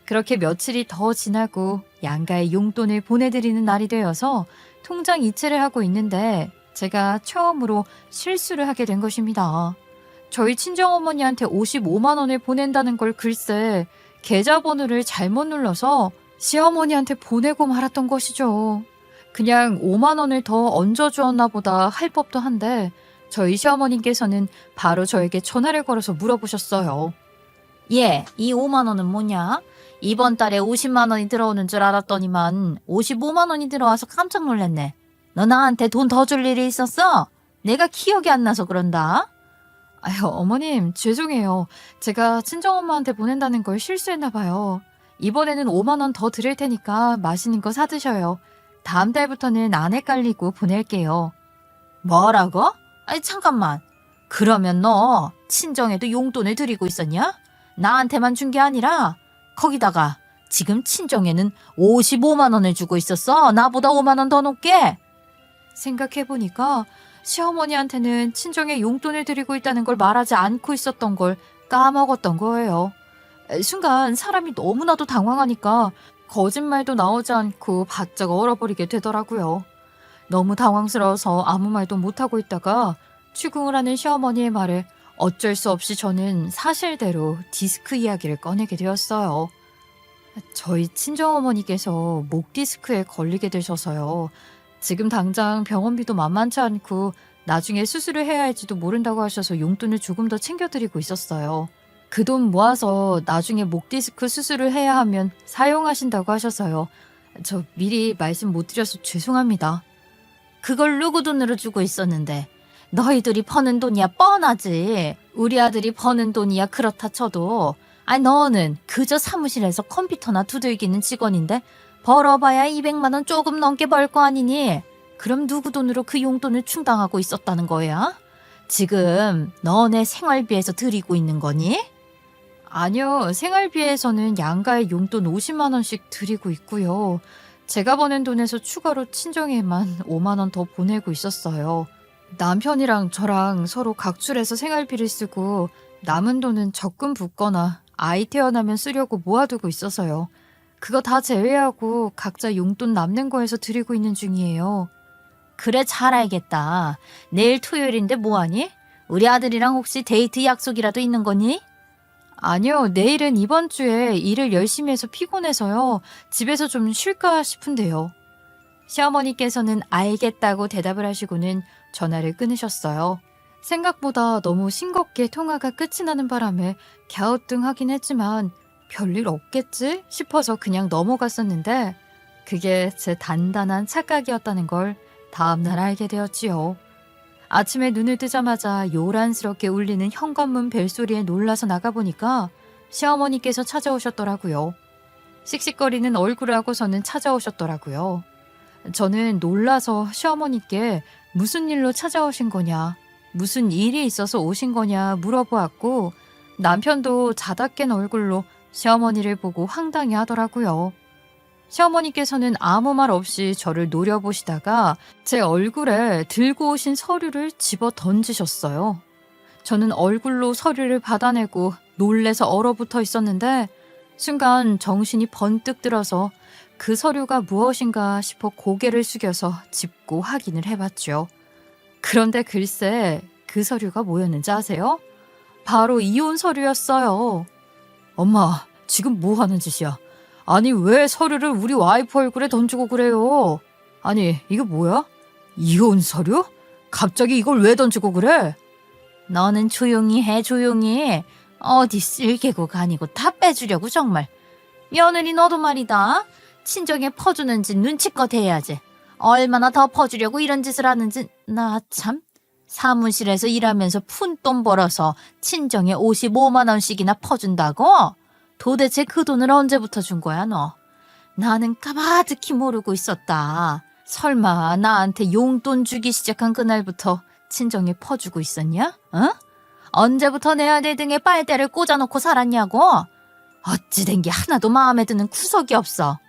그렇게 며칠이 더 지나고 양가의 용돈을 보내드리는 날이 되어서 통장 이체를 하고 있는데 제가 처음으로 실수를 하게 된 것입니다. 저희 친정어머니한테 55만 원을 보낸다는 걸 글쎄 계좌번호를 잘못 눌러서 시어머니한테 보내고 말았던 것이죠. 그냥 5만 원을 더 얹어주었나 보다 할 법도 한데 저희 시어머님께서는 바로 저에게 전화를 걸어서 물어보셨어요. 예, 이 5만 원은 뭐냐? 이번 달에 50만 원이 들어오는 줄 알았더니만 55만 원이 들어와서 깜짝 놀랐네. 너 나한테 돈 더 줄 일이 있었어? 내가 기억이 안 나서 그런다. 아유, 어머님, 죄송해요. 제가 친정엄마한테 보낸다는 걸 실수했나 봐요. 이번에는 5만 원 더 드릴 테니까 맛있는 거 사드셔요. 다음 달부터는 안 헷갈리고 보낼게요. 뭐라고? 아니, 잠깐만. 그러면 너 친정에도 용돈을 드리고 있었냐? 나한테만 준 게 아니라 거기다가 지금 친정에는 55만 원을 주고 있었어. 나보다 5만 원 더 높게. 생각해보니까 시어머니한테는 친정에 용돈을 드리고 있다는 걸 말하지 않고 있었던 걸 까먹었던 거예요. 순간 사람이 너무나도 당황하니까 거짓말도 나오지 않고 바짝 얼어버리게 되더라고요. 너무 당황스러워서 아무 말도 못하고 있다가 추궁을 하는 시어머니의 말에 어쩔 수 없이 저는 사실대로 디스크 이야기를 꺼내게 되었어요. 저희 친정어머니께서 목 디스크에 걸리게 되셔서요. 지금 당장 병원비도 만만치 않고 나중에 수술을 해야 할지도 모른다고 하셔서 용돈을 조금 더 챙겨드리고 있었어요. 그 돈 모아서 나중에 목 디스크 수술을 해야 하면 사용하신다고 하셔서요. 저 미리 말씀 못 드려서 죄송합니다. 그걸 누구 돈으로 주고 있었는데 너희들이 버는 돈이야 뻔하지. 우리 아들이 버는 돈이야 그렇다 쳐도 아니 너는 그저 사무실에서 컴퓨터나 두들기는 직원인데 벌어봐야 200만 원 조금 넘게 벌 거 아니니? 그럼 누구 돈으로 그 용돈을 충당하고 있었다는 거야? 지금 너네 생활비에서 드리고 있는 거니? 아니요. 생활비에서는 양가의 용돈 50만 원씩 드리고 있고요. 제가 버는 돈에서 추가로 친정에만 5만 원 더 보내고 있었어요. 남편이랑 저랑 서로 각출해서 생활비를 쓰고 남은 돈은 적금 붓거나 아이 태어나면 쓰려고 모아두고 있어서요. 그거 다 제외하고 각자 용돈 남는 거에서 드리고 있는 중이에요. 그래 잘 알겠다. 내일 토요일인데 뭐하니? 우리 아들이랑 혹시 데이트 약속이라도 있는 거니? 아니요. 내일은 이번 주에 일을 열심히 해서 피곤해서요. 집에서 좀 쉴까 싶은데요. 시어머니께서는 알겠다고 대답을 하시고는 전화를 끊으셨어요. 생각보다 너무 싱겁게 통화가 끝이 나는 바람에 갸우뚱하긴 했지만 별일 없겠지 싶어서 그냥 넘어갔었는데 그게 제 단단한 착각이었다는 걸 다음날 알게 되었지요. 아침에 눈을 뜨자마자 요란스럽게 울리는 현관문 벨소리에 놀라서 나가보니까 시어머니께서 찾아오셨더라고요. 씩씩거리는 얼굴을 하고서는 찾아오셨더라고요. 저는 놀라서 시어머니께 무슨 일로 찾아오신 거냐, 무슨 일이 있어서 오신 거냐 물어보았고 남편도 자다 깬 얼굴로 시어머니를 보고 황당해 하더라고요. 시어머니께서는 아무 말 없이 저를 노려보시다가 제 얼굴에 들고 오신 서류를 집어 던지셨어요. 저는 얼굴로 서류를 받아내고 놀래서 얼어붙어 있었는데 순간 정신이 번뜩 들어서 그 서류가 무엇인가 싶어 고개를 숙여서 짚고 확인을 해봤죠. 그런데 글쎄 그 서류가 뭐였는지 아세요? 바로 이혼 서류였어요. 엄마, 지금 뭐 하는 짓이야? 아니 왜 서류를 우리 와이프 얼굴에 던지고 그래요? 아니 이거 뭐야? 이혼 서류? 갑자기 이걸 왜 던지고 그래? 너는 조용히 해 조용히. 어디 쓸개고 아니고 다 빼주려고 정말. 며느리 너도 말이다. 친정에 퍼주는 짓 눈치껏 해야지. 얼마나 더 퍼주려고 이런 짓을 하는지. 나 참. 사무실에서 일하면서 푼돈 벌어서 친정에 55만 원씩이나 퍼준다고? 도대체 그 돈을 언제부터 준 거야 너? 나는 까마득히 모르고 있었다. 설마 나한테 용돈 주기 시작한 그날부터 친정에 퍼주고 있었냐? 어? 언제부터 내 아들 등에 빨대를 꽂아놓고 살았냐고? 어찌 된 게 하나도 마음에 드는 구석이 없어.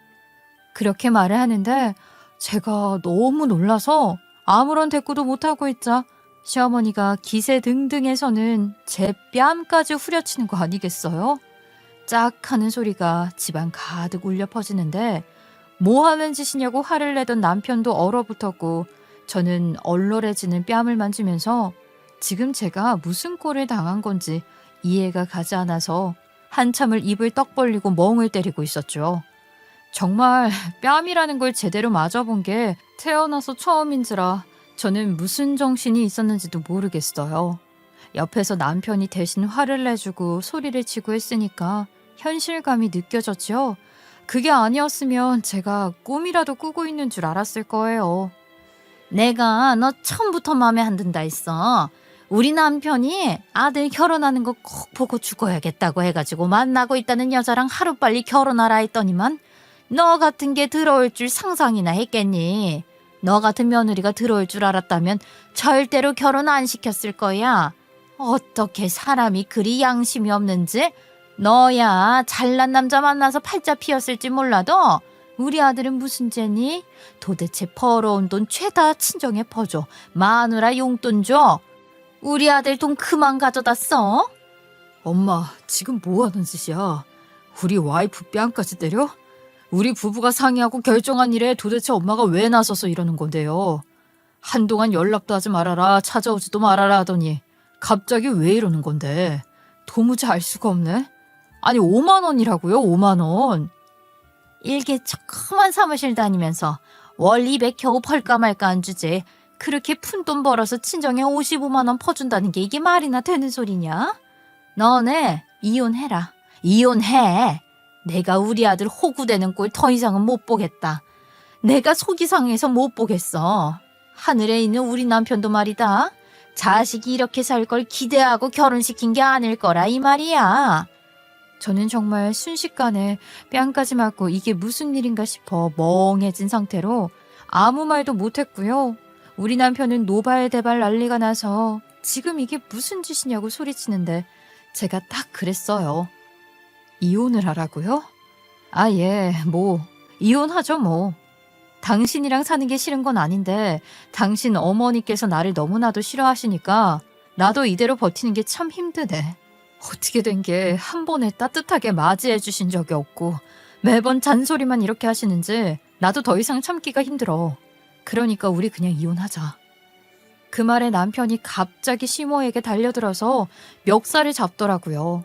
그렇게 말을 하는데 제가 너무 놀라서 아무런 대꾸도 못하고 있자 시어머니가 기세등등해서는 제 뺨까지 후려치는 거 아니겠어요? 짝 하는 소리가 집안 가득 울려 퍼지는데 뭐 하는 짓이냐고 화를 내던 남편도 얼어붙었고 저는 얼얼해지는 뺨을 만지면서 지금 제가 무슨 꼴을 당한 건지 이해가 가지 않아서 한참을 입을 떡 벌리고 멍을 때리고 있었죠. 정말 뺨이라는 걸 제대로 맞아본 게 태어나서 처음인지라 저는 무슨 정신이 있었는지도 모르겠어요. 옆에서 남편이 대신 화를 내주고 소리를 치고 했으니까 현실감이 느껴졌죠. 그게 아니었으면 제가 꿈이라도 꾸고 있는 줄 알았을 거예요. 내가 너 처음부터 마음에 안 든다 했어. 우리 남편이 아들 결혼하는 거 꼭 보고 죽어야겠다고 해가지고 만나고 있다는 여자랑 하루빨리 결혼하라 했더니만 너 같은 게 들어올 줄 상상이나 했겠니? 너 같은 며느리가 들어올 줄 알았다면 절대로 결혼 안 시켰을 거야. 어떻게 사람이 그리 양심이 없는지? 너야 잘난 남자 만나서 팔자 피었을지 몰라도 우리 아들은 무슨 죄니? 도대체 벌어온 돈 죄다 친정에 퍼줘. 마누라 용돈 줘. 우리 아들 돈 그만 가져다 써. 엄마 지금 뭐 하는 짓이야? 우리 와이프 뺨까지 때려? 우리 부부가 상의하고 결정한 일에 도대체 엄마가 왜 나서서 이러는 건데요? 한동안 연락도 하지 말아라, 찾아오지도 말아라 하더니 갑자기 왜 이러는 건데? 도무지 알 수가 없네. 아니 5만 원이라고요? 5만 원. 일개 조그만 사무실 다니면서 월 200 겨우 벌까 말까 안 주지. 그렇게 푼돈 벌어서 친정에 55만 원 퍼준다는 게 이게 말이나 되는 소리냐? 너네 이혼해라. 이혼해. 내가 우리 아들 호구되는 꼴 더 이상은 못 보겠다. 내가 속이 상해서 못 보겠어. 하늘에 있는 우리 남편도 말이다. 자식이 이렇게 살 걸 기대하고 결혼시킨 게 아닐 거라 이 말이야. 저는 정말 순식간에 뺨까지 맞고 이게 무슨 일인가 싶어 멍해진 상태로 아무 말도 못했고요. 우리 남편은 노발대발 난리가 나서 지금 이게 무슨 짓이냐고 소리치는데 제가 딱 그랬어요. 이혼을 하라고요? 아, 예, 뭐 이혼하죠 뭐. 당신이랑 사는 게 싫은 건 아닌데 당신 어머니께서 나를 너무나도 싫어하시니까 나도 이대로 버티는 게 참 힘드네. 어떻게 된 게 한 번에 따뜻하게 맞이해 주신 적이 없고 매번 잔소리만 이렇게 하시는지 나도 더 이상 참기가 힘들어. 그러니까 우리 그냥 이혼하자. 그 말에 남편이 갑자기 시모에게 달려들어서 멱살을 잡더라고요.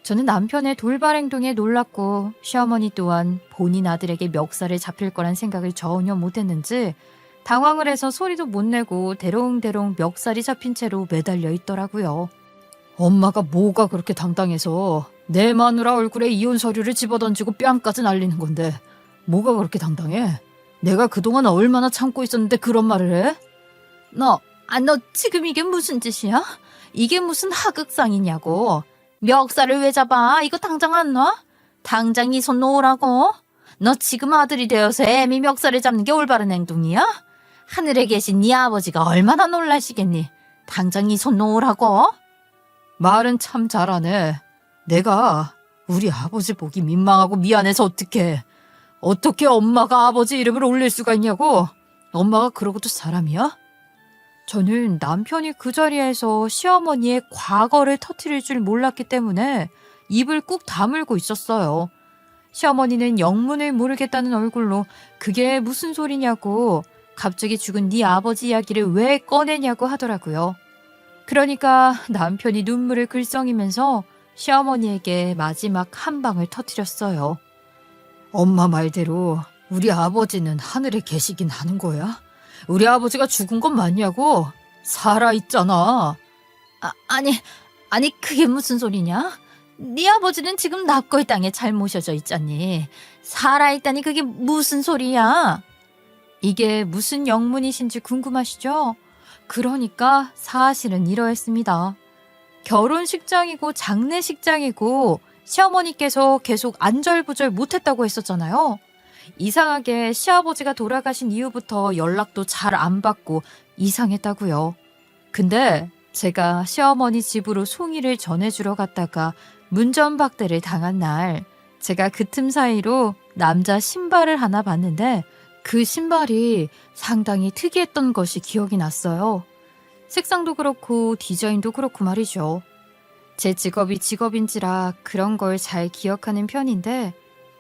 저는 남편의 돌발 행동에 놀랐고 시어머니 또한 본인 아들에게 멱살을 잡힐 거란 생각을 전혀 못했는지 당황을 해서 소리도 못 내고 대롱대롱 멱살이 잡힌 채로 매달려 있더라고요. 엄마가 뭐가 그렇게 당당해서 내 마누라 얼굴에 이혼 서류를 집어던지고 뺨까지 날리는 건데 뭐가 그렇게 당당해? 내가 그동안 얼마나 참고 있었는데 그런 말을 해? 너 지금 이게 무슨 짓이야? 이게 무슨 하극상이냐고. 멱살을 왜 잡아? 이거 당장 안 놔? 당장 이 손 놓으라고? 너 지금 아들이 되어서 애미 멱살을 잡는 게 올바른 행동이야? 하늘에 계신 네 아버지가 얼마나 놀라시겠니? 당장 이 손 놓으라고? 말은 참 잘하네. 내가 우리 아버지 보기 민망하고 미안해서 어떻게 엄마가 아버지 이름을 올릴 수가 있냐고? 엄마가 그러고도 사람이야? 저는 남편이 그 자리에서 시어머니의 과거를 터뜨릴 줄 몰랐기 때문에 입을 꾹 다물고 있었어요. 시어머니는 영문을 모르겠다는 얼굴로 그게 무슨 소리냐고 갑자기 죽은 네 아버지 이야기를 왜 꺼내냐고 하더라고요. 그러니까 남편이 눈물을 글썽이면서 시어머니에게 마지막 한 방을 터뜨렸어요. 엄마 말대로 우리 아버지는 하늘에 계시긴 하는 거야? 우리 아버지가 죽은 건 맞냐고? 살아있잖아. 아니 그게 무슨 소리냐? 네 아버지는 지금 납골 땅에 잘 모셔져 있잖니. 살아있다니 그게 무슨 소리야? 이게 무슨 영문이신지 궁금하시죠? 그러니까 사실은 이러했습니다. 결혼식장이고 장례식장이고 시어머니께서 계속 안절부절 못했다고 했었잖아요. 이상하게 시아버지가 돌아가신 이후부터 연락도 잘 안 받고 이상했다고요. 근데 제가 시어머니 집으로 송이를 전해주러 갔다가 문전박대를 당한 날, 제가 그 틈 사이로 남자 신발을 하나 봤는데 그 신발이 상당히 특이했던 것이 기억이 났어요. 색상도 그렇고 디자인도 그렇고 말이죠. 제 직업이 직업인지라 그런 걸 잘 기억하는 편인데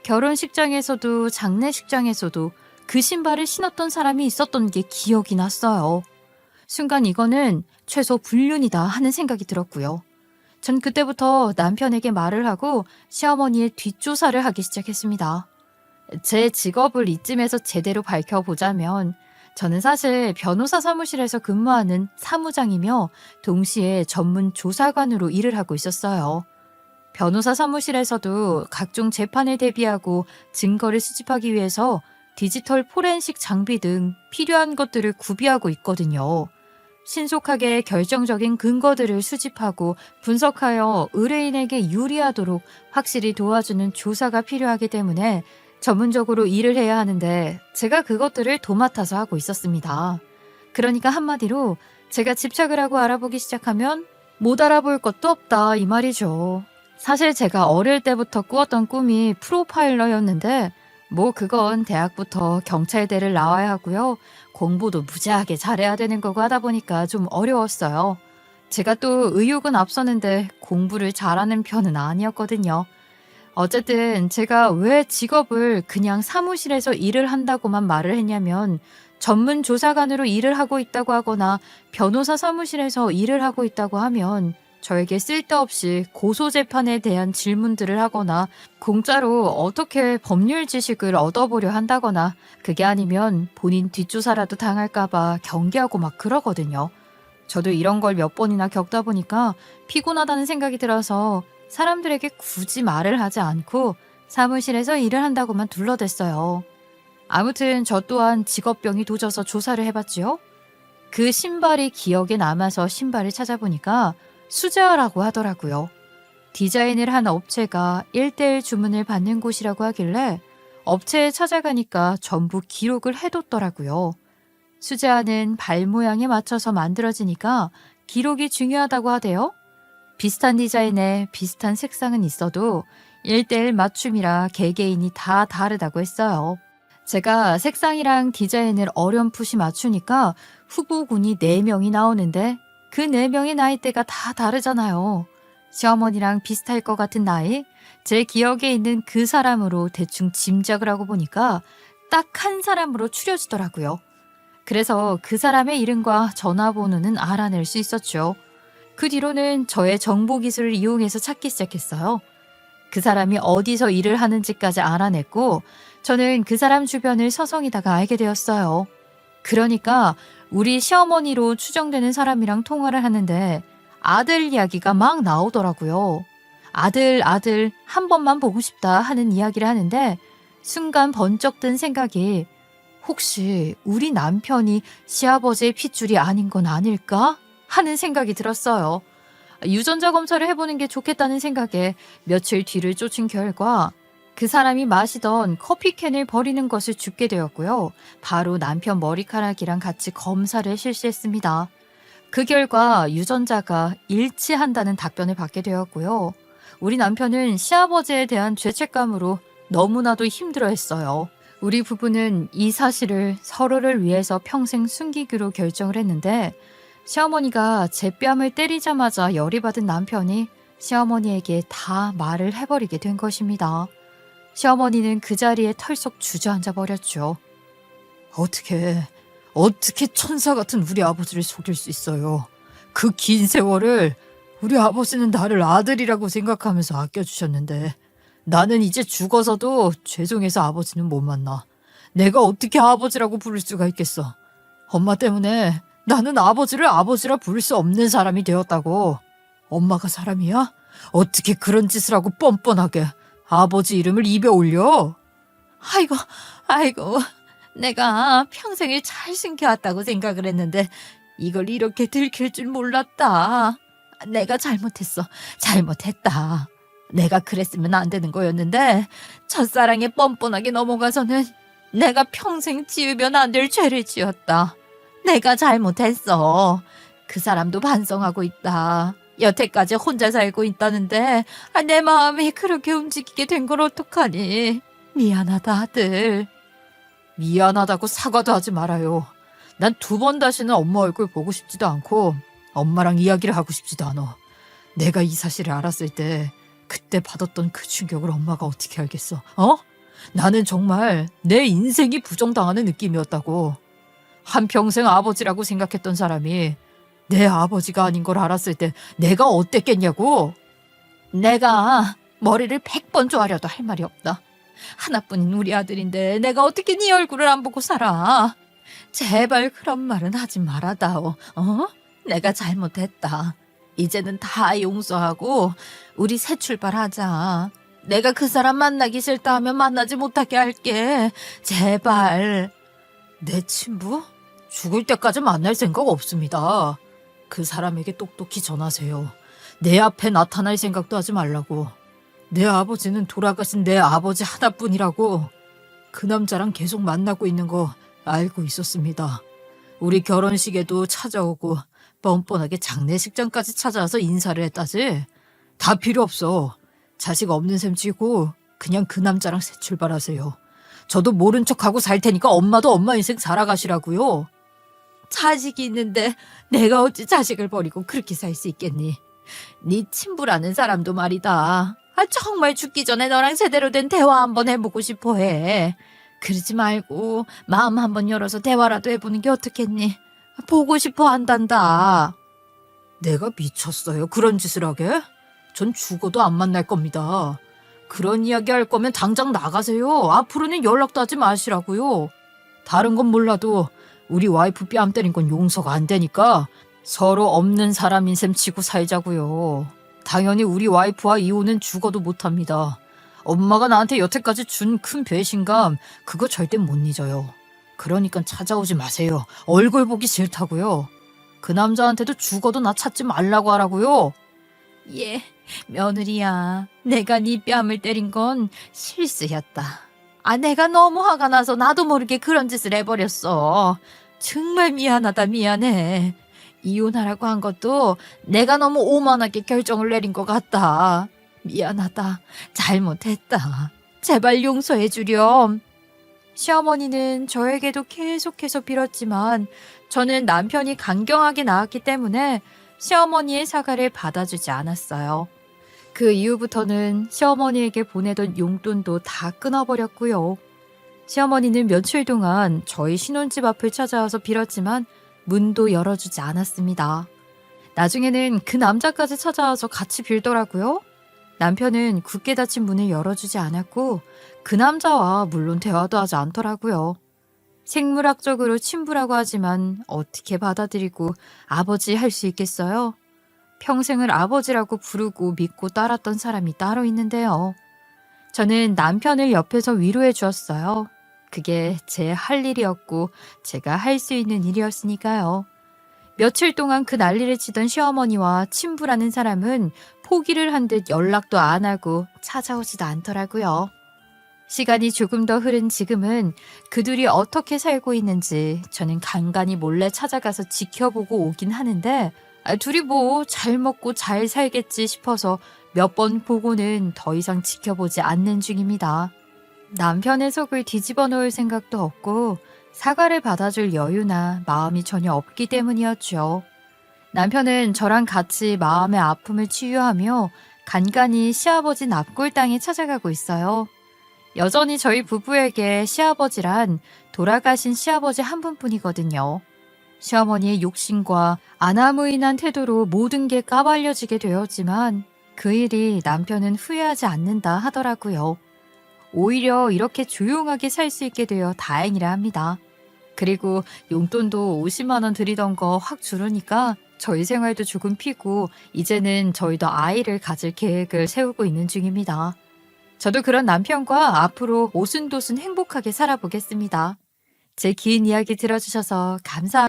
결혼식장에서도 장례식장에서도 그 신발을 신었던 사람이 있었던 게 기억이 났어요. 순간 이거는 최소 불륜이다 하는 생각이 들었고요. 전 그때부터 남편에게 말을 하고 시어머니의 뒷조사를 하기 시작했습니다. 제 직업을 이쯤에서 제대로 밝혀보자면 저는 사실 변호사 사무실에서 근무하는 사무장이며 동시에 전문 조사관으로 일을 하고 있었어요. 변호사 사무실에서도 각종 재판에 대비하고 증거를 수집하기 위해서 디지털 포렌식 장비 등 필요한 것들을 구비하고 있거든요. 신속하게 결정적인 근거들을 수집하고 분석하여 의뢰인에게 유리하도록 확실히 도와주는 조사가 필요하기 때문에 전문적으로 일을 해야 하는데 제가 그것들을 도맡아서 하고 있었습니다. 그러니까 한마디로 제가 집착을 하고 알아보기 시작하면 못 알아볼 것도 없다 이 말이죠. 사실 제가 어릴 때부터 꾸었던 꿈이 프로파일러였는데 뭐 그건 대학부터 경찰대를 나와야 하고요. 공부도 무지하게 잘해야 되는 거고 하다 보니까 좀 어려웠어요. 제가 또 의욕은 앞서는데 공부를 잘하는 편은 아니었거든요. 어쨌든 제가 왜 직업을 그냥 사무실에서 일을 한다고만 말을 했냐면 전문 조사관으로 일을 하고 있다고 하거나 변호사 사무실에서 일을 하고 있다고 하면 저에게 쓸데없이 고소재판에 대한 질문들을 하거나 공짜로 어떻게 법률 지식을 얻어보려 한다거나 그게 아니면 본인 뒷조사라도 당할까봐 경계하고 막 그러거든요. 저도 이런 걸 몇 번이나 겪다 보니까 피곤하다는 생각이 들어서 사람들에게 굳이 말을 하지 않고 사무실에서 일을 한다고만 둘러댔어요. 아무튼 저 또한 직업병이 도져서 조사를 해봤지요. 그 신발이 기억에 남아서 신발을 찾아보니까 수제화라고 하더라고요. 디자인을 한 업체가 1:1 주문을 받는 곳이라고 하길래 업체에 찾아가니까 전부 기록을 해뒀더라고요. 수제화는 발 모양에 맞춰서 만들어지니까 기록이 중요하다고 하대요. 비슷한 디자인에 비슷한 색상은 있어도 1:1 맞춤이라 개개인이 다 다르다고 했어요. 제가 색상이랑 디자인을 어렴풋이 맞추니까 후보군이 4명이 나오는데 그 4명의 나이대가 다 다르잖아요. 시어머니랑 비슷할 것 같은 나이, 제 기억에 있는 그 사람으로 대충 짐작을 하고 보니까 딱 한 사람으로 추려지더라고요. 그래서 그 사람의 이름과 전화번호는 알아낼 수 있었죠. 그 뒤로는 저의 정보 기술을 이용해서 찾기 시작했어요. 그 사람이 어디서 일을 하는지까지 알아냈고 저는 그 사람 주변을 서성이다가 알게 되었어요. 그러니까 우리 시어머니로 추정되는 사람이랑 통화를 하는데 아들 이야기가 막 나오더라고요. 아들 한 번만 보고 싶다 하는 이야기를 하는데 순간 번쩍 든 생각이 혹시 우리 남편이 시아버지의 핏줄이 아닌 건 아닐까? 하는 생각이 들었어요. 유전자 검사를 해보는 게 좋겠다는 생각에 며칠 뒤를 쫓은 결과 그 사람이 마시던 커피캔을 버리는 것을 줍게 되었고요. 바로 남편 머리카락이랑 같이 검사를 실시했습니다. 그 결과 유전자가 일치한다는 답변을 받게 되었고요. 우리 남편은 시아버지에 대한 죄책감으로 너무나도 힘들어했어요. 우리 부부는 이 사실을 서로를 위해서 평생 숨기기로 결정을 했는데 시어머니가 제 뺨을 때리자마자 열이 받은 남편이 시어머니에게 다 말을 해버리게 된 것입니다. 시어머니는 그 자리에 털썩 주저앉아 버렸죠. 어떻게 천사 같은 우리 아버지를 속일 수 있어요. 그 긴 세월을 우리 아버지는 나를 아들이라고 생각하면서 아껴주셨는데 나는 이제 죽어서도 죄송해서 아버지는 못 만나. 내가 어떻게 아버지라고 부를 수가 있겠어. 엄마 때문에 나는 아버지를 아버지라 부를 수 없는 사람이 되었다고. 엄마가 사람이야? 어떻게 그런 짓을 하고 뻔뻔하게 아버지 이름을 입에 올려? 아이고, 내가 평생을 잘 숨겨왔다고 생각을 했는데 이걸 이렇게 들킬 줄 몰랐다. 내가 잘못했다. 내가 그랬으면 안 되는 거였는데 첫사랑에 뻔뻔하게 넘어가서는 내가 평생 지으면 안 될 죄를 지었다. 내가 잘못했어. 그 사람도 반성하고 있다. 여태까지 혼자 살고 있다는데 내 마음이 그렇게 움직이게 된 걸 어떡하니. 미안하다 아들. 미안하다고 사과도 하지 말아요. 난 2번 다시는 엄마 얼굴 보고 싶지도 않고 엄마랑 이야기를 하고 싶지도 않아. 내가 이 사실을 알았을 때 그때 받았던 그 충격을 엄마가 어떻게 알겠어? 나는 정말 내 인생이 부정당하는 느낌이었다고. 한평생 아버지라고 생각했던 사람이 내 아버지가 아닌 걸 알았을 때 내가 어땠겠냐고. 내가 머리를 100번 조아려도 할 말이 없다. 하나뿐인 우리 아들인데 내가 어떻게 네 얼굴을 안 보고 살아. 제발 그런 말은 하지 말아다오. 내가 잘못했다. 이제는 다 용서하고 우리 새 출발하자. 내가 그 사람 만나기 싫다 하면 만나지 못하게 할게. 제발. 내 친부? 죽을 때까지 만날 생각 없습니다. 그 사람에게 똑똑히 전하세요. 내 앞에 나타날 생각도 하지 말라고. 내 아버지는 돌아가신 내 아버지 하나뿐이라고. 그 남자랑 계속 만나고 있는 거 알고 있었습니다. 우리 결혼식에도 찾아오고 뻔뻔하게 장례식장까지 찾아와서 인사를 했다지. 다 필요 없어. 자식 없는 셈 치고 그냥 그 남자랑 새 출발하세요. 저도 모른 척하고 살 테니까 엄마도 엄마 인생 살아가시라고요. 자식이 있는데 내가 어찌 자식을 버리고 그렇게 살 수 있겠니? 네 친부라는 사람도 말이다. 정말 죽기 전에 너랑 제대로 된 대화 한번 해보고 싶어 해. 그러지 말고 마음 한번 열어서 대화라도 해보는 게 어떻겠니? 보고 싶어 한단다. 내가 미쳤어요. 그런 짓을 하게? 전 죽어도 안 만날 겁니다. 그런 이야기 할 거면 당장 나가세요. 앞으로는 연락도 하지 마시라고요. 다른 건 몰라도 우리 와이프 뺨 때린 건 용서가 안 되니까 서로 없는 사람인 셈 치고 살자고요. 당연히 우리 와이프와 이혼은 죽어도 못합니다. 엄마가 나한테 여태까지 준 큰 배신감 그거 절대 못 잊어요. 그러니까 찾아오지 마세요. 얼굴 보기 싫다고요. 그 남자한테도 죽어도 나 찾지 말라고 하라고요. 예, 며느리야. 내가 네 뺨을 때린 건 실수였다. 내가 너무 화가 나서 나도 모르게 그런 짓을 해버렸어. 정말 미안하다 미안해. 이혼하라고 한 것도 내가 너무 오만하게 결정을 내린 것 같다. 미안하다. 잘못했다. 제발 용서해 주렴. 시어머니는 저에게도 계속해서 빌었지만 저는 남편이 강경하게 나왔기 때문에 시어머니의 사과를 받아주지 않았어요. 그 이후부터는 시어머니에게 보내던 용돈도 다 끊어버렸고요. 시어머니는 며칠 동안 저희 신혼집 앞을 찾아와서 빌었지만 문도 열어주지 않았습니다. 나중에는 그 남자까지 찾아와서 같이 빌더라고요. 남편은 굳게 닫힌 문을 열어주지 않았고 그 남자와 물론 대화도 하지 않더라고요. 생물학적으로 친부라고 하지만 어떻게 받아들이고 아버지 할 수 있겠어요? 평생을 아버지라고 부르고 믿고 따랐던 사람이 따로 있는데요. 저는 남편을 옆에서 위로해 주었어요. 그게 제 할 일이었고 제가 할 수 있는 일이었으니까요. 며칠 동안 그 난리를 치던 시어머니와 친부라는 사람은 포기를 한 듯 연락도 안 하고 찾아오지도 않더라고요. 시간이 조금 더 흐른 지금은 그들이 어떻게 살고 있는지 저는 간간히 몰래 찾아가서 지켜보고 오긴 하는데 둘이 뭐 잘 먹고 잘 살겠지 싶어서 몇 번 보고는 더 이상 지켜보지 않는 중입니다. 남편의 속을 뒤집어 놓을 생각도 없고 사과를 받아줄 여유나 마음이 전혀 없기 때문이었죠. 남편은 저랑 같이 마음의 아픔을 치유하며 간간히 시아버지 납골당에 찾아가고 있어요. 여전히 저희 부부에게 시아버지란 돌아가신 시아버지 한 분뿐이거든요. 시어머니의 욕심과 아나무인한 태도로 모든 게 까발려지게 되었지만 그 일이 남편은 후회하지 않는다 하더라고요. 오히려 이렇게 조용하게 살 수 있게 되어 다행이라 합니다. 그리고 용돈도 50만 원 드리던 거 확 줄으니까 저희 생활도 조금 피고 이제는 저희도 아이를 가질 계획을 세우고 있는 중입니다. 저도 그런 남편과 앞으로 오순도순 행복하게 살아보겠습니다. 제 긴 이야기 들어주셔서 감사합니다.